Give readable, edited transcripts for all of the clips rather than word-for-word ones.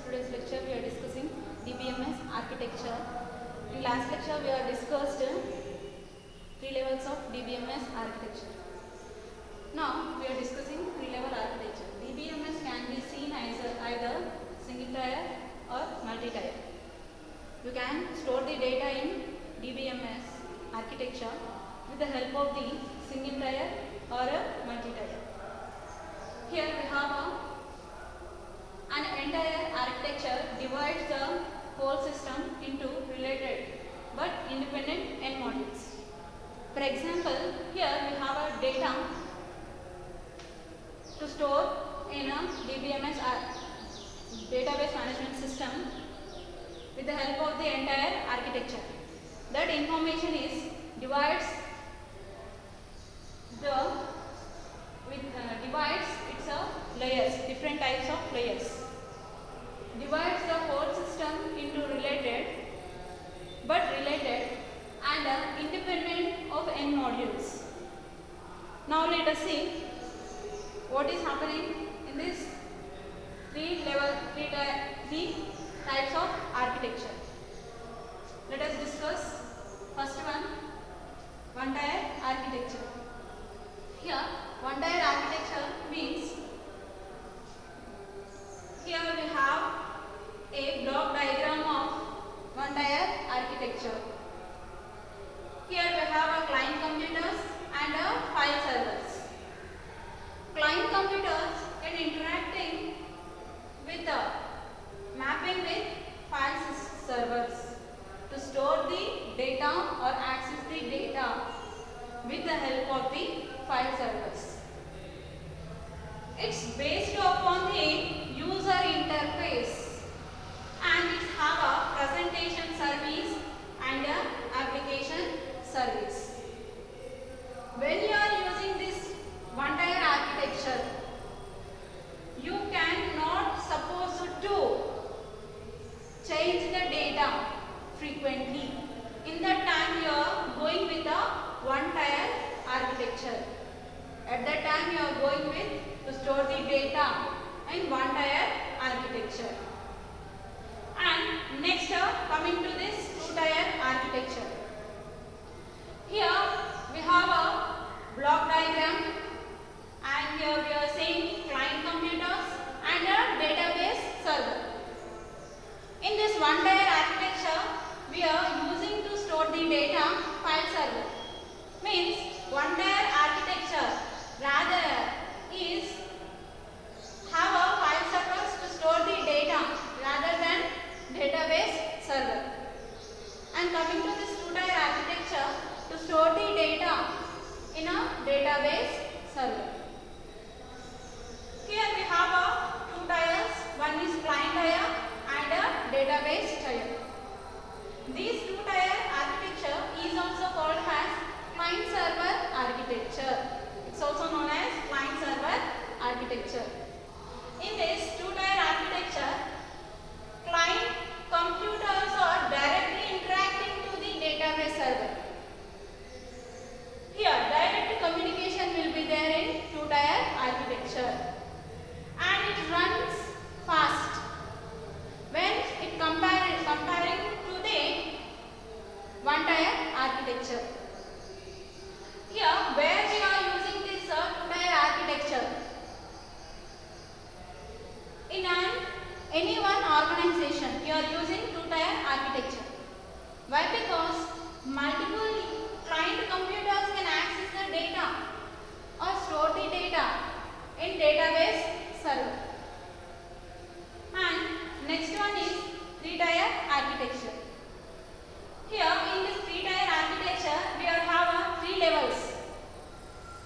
today's lecture we are discussing DBMS architecture. In last lecture we have discussed three levels of DBMS architecture. Now we are discussing three-level architecture. DBMS can be seen as either single tier or multi-tier. You can store the data in DBMS architecture with the help of the single tier or a multi-tier. Here we have an entire architecture divides the whole system into related but independent end modules. For example, here we have a data to store in a DBMS database management system with the help of the entire architecture. That information is divides its layers, different types of layers. Divides the whole system into related and independent of end modules. Now let us see what is happening in this three types of architecture. Let us discuss first one tier architecture. Here one tier architecture means here we have a block diagram of one tier architecture. Here we have a client computers and a file servers. Client computers can interacting with the mapping with file servers to store the data or access the data with the help of the file servers. It's based upon the user interface and it have a presentation service and a application service. When you are using this one tier architecture, you cannot supposed to change the data frequently. In that time you are going with a one tier architecture. At that time you are going with to store the data in one tier architecture. And next coming to this two tier architecture. Here we have a block diagram and here we are saying client computers and a database server. In this one tier architecture we are using to store the data file server. Means one tier architecture rather is have a file servers to store the data rather than database server. And coming to this two tier architecture to store the data in a database server. Here we have two tiers, one is client tier and a database tier. This two tier architecture is also called as client server architecture. It's also known as client server architecture. In this two tier architecture, client computers are directly interacting to the database server. Here direct communication will be there in two tier architecture and it runs fast when it comparing to the one tier architecture. Here where we are using this two tier architecture in any one organization you are using two tier architecture. Why? Because multiple client computers can access the data or store the data in database server. And next one is three tier architecture. Here in this three tier architecture we have three levels.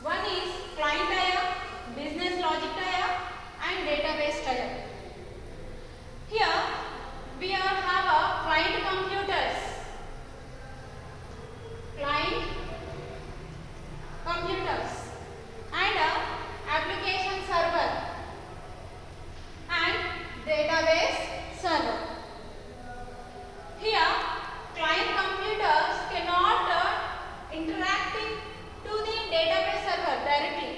One is client tier, business logic tier and database tier. Here we have client computers. And application server and database server. Here client computers cannot interacting to the database server directly.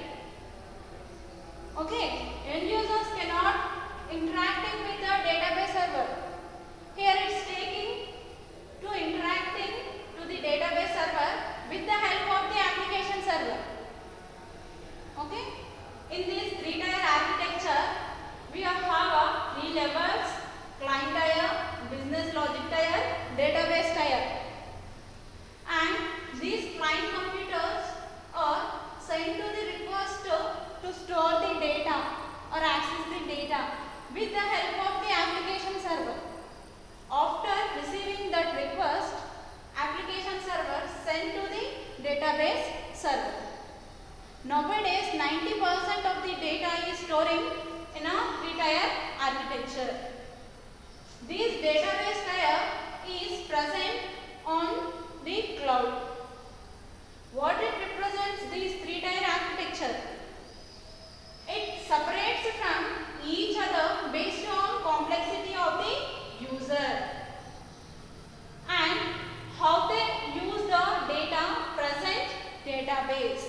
Okay, end users cannot interacting with the database database tier is present on the cloud. What it represents, these three-tier architecture? It separates from each other based on complexity of the user and how they use the data present database,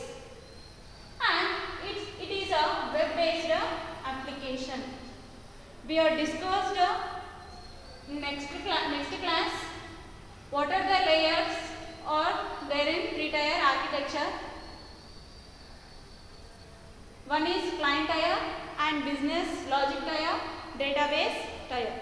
and it is a web-based application. We have discussed next class what are the layers or there in three-tier architecture. One is client tier and business logic tier, database tier.